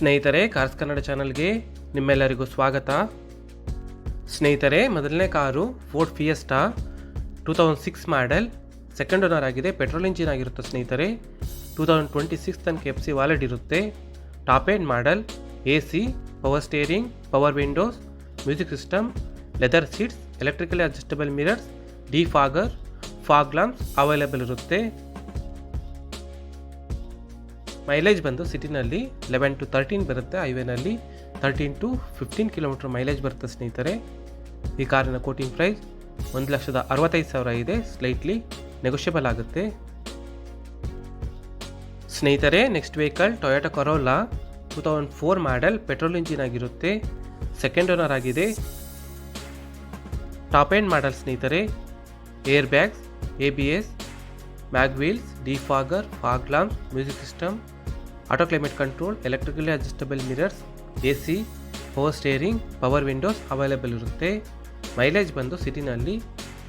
ಸ್ನೇಹಿತರೆ, ಕಾರ್ಸ್ ಕನ್ನಡ ಚಾನಲ್ಗೆ ನಿಮ್ಮೆಲ್ಲರಿಗೂ ಸ್ವಾಗತ. ಸ್ನೇಹಿತರೆ, ಮೊದಲನೇ car Ford fiesta 2006 model, second owner ಆಗಿದೆ. ಪೆಟ್ರೋಲ್ ಇಂಜಿನ್ ಆಗಿರುತ್ತೆ ಸ್ನೇಹಿತರೆ. 2026 ತನಕ FC ವಾಲೆಟ್ ಇರುತ್ತೆ. Top end model, AC, power steering, power windows, music system, leather seats, electrically adjustable mirrors, defogger, fog lamps available ಇರುತ್ತೆ. ಮೈಲೇಜ್ ಬಂದು ಸಿಟಿನಲ್ಲಿ 11 to 13 ಬರುತ್ತೆ. ಹೈವೇನಲ್ಲಿ 13 to 15 kilometre mileage ಬರುತ್ತೆ ಸ್ನೇಹಿತರೆ. ಈ ಕಾರಿನ ಕೋಟಿಂಗ್ ಪ್ರೈಸ್ 1,65,000 ಇದೆ. ಸ್ಲೈಟ್ಲಿ ನೆಗೋಷಿಯಬಲ್ ಆಗುತ್ತೆ. ಸ್ನೇಹಿತರೆ, next vehicle Toyota corolla 2004 model, petrol engine ಆಗಿರುತ್ತೆ. ಸೆಕೆಂಡ್ ಓನರ್ ಆಗಿದೆ. ಟಾಪ್ ಎಂಡ್ ಮಾಡೆಲ್ ಸ್ನೇಹಿತರೆ. Air bags, ABS, mag wheels, defogger, fog lamps, music system, auto climate control, electrically adjustable mirrors, AC, power steering, power Windows available ಇರುತ್ತೆ. Mileage ಬಂದು ಸಿಟಿನಲ್ಲಿ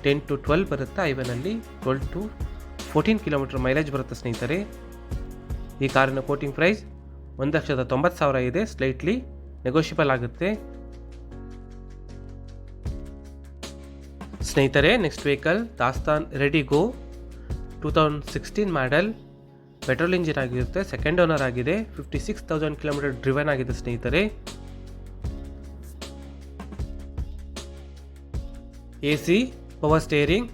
10 to 12 ಬರುತ್ತೆ. ಹೈವೇನಲ್ಲಿ 12 to 14 kilometre mileage ಬರುತ್ತೆ ಸ್ನೇಹಿತರೆ. ಈ ಕಾರಿನ quoting price 1,90,000 ಇದೆ. Slightly negotiable ಆಗುತ್ತೆ. ಸ್ನೇಹಿತರೆ, next vehicle Datsun Redigo 2016 model, petrol engine ಆಗಿರುತ್ತೆ. ಸೆಕೆಂಡ್ ಓನರ್ ಆಗಿದೆ. 56,000 ಕಿಲೋಮೀಟರ್ ಡ್ರಿವನ್ ಆಗಿದೆ ಸ್ನೇಹಿತರೆ. AC, power steering,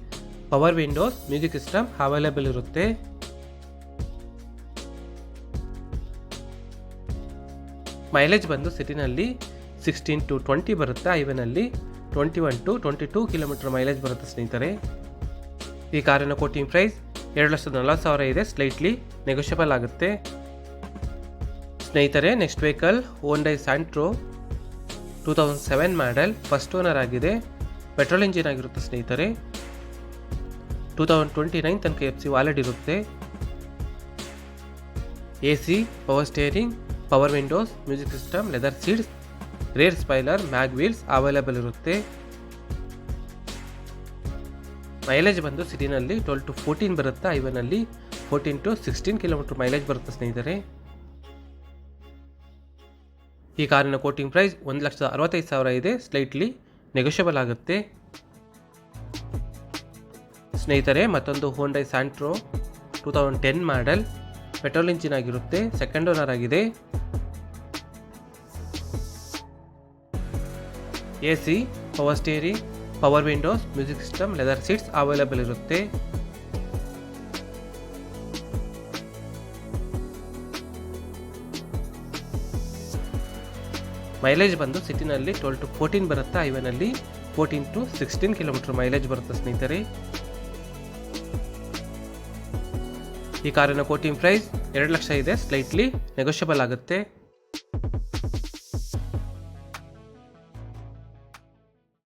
power windows, music system available ಇರುತ್ತೆ. ಮೈಲೇಜ್ ಬಂದು ಸಿಟಿನಲ್ಲಿ 16 to 20 ಬರುತ್ತೆ. ಹೈವೇನಲ್ಲಿ 21 to 22 ಕಿಲೋಮೀಟರ್ ಮೈಲೇಜ್ ಬರುತ್ತೆ ಸ್ನೇಹಿತರೆ. ಈ ಕಾರಿನ ಕೋಟಿಂಗ್ ಪ್ರೈಸ್ 2,40,000 ಇದೆ. ಸ್ಲೈಟ್ಲಿ ನೆಗೋಷಿಯಬಲ್ ಆಗುತ್ತೆ. ಸ್ನೇಹಿತರೆ, next vehicle Hyundai Santro 2007 model, first owner ಆಗಿದೆ. ಪೆಟ್ರೋಲ್ ಇಂಜಿನ್ ಆಗಿರುತ್ತೆ ಸ್ನೇಹಿತರೆ. 2029 ತನಕ FC ವಾಲೆಟ್ ಇರುತ್ತೆ. AC, power steering, power windows, music system, leather seats, rear spoiler, mag wheels available ಇರುತ್ತೆ. ಮೈಲೇಜ್ ಬಂದು ಸಿಟಿನಲ್ಲಿ 12 to 14 ಬರುತ್ತೆ. ಹೈವೇನಲ್ಲಿ 14 to 16 ಕಿಲೋಮೀಟರ್ ಮೈಲೇಜ್ ಬರುತ್ತೆ ಸ್ನೇಹಿತರೆ. ಈ ಕಾರಿನ ಕೋಟಿಂಗ್ ಪ್ರೈಸ್ 1,65,000 ಇದೆ. ಸ್ಲೈಟ್ಲಿ ನೆಗೋಷಿಯಬಲ್ ಆಗುತ್ತೆ. ಸ್ನೇಹಿತರೆ, ಮತ್ತೊಂದು Hyundai Santro 2010 model, petrol engine ಆಗಿರುತ್ತೆ. ಸೆಕೆಂಡ್ ಓನರ್ ಆಗಿದೆ. AC, power steering, power windows, music system, leather seats available ಇರುತ್ತೆ. ಮೈಲೇಜ್ ಬಂದು ಸಿಟಿನಲ್ಲಿ 12 to 14 ಬರುತ್ತೆ. ಹೈವೇನಲ್ಲಿ 14 to 16 ಕಿಲೋಮೀಟರ್ ಮೈಲೇಜ್ ಬರುತ್ತೆ ಸ್ನೇಹಿತರೆ. ಈ ಕಾರಿನ ಕೋಟಿಂಗ್ ಪ್ರೈಸ್ 2 ಲಕ್ಷ ಇದೆ. ಸ್ಲೈಟ್ಲಿ ನೆಗೋಷಿಯಬಲ್ ಆಗುತ್ತೆ.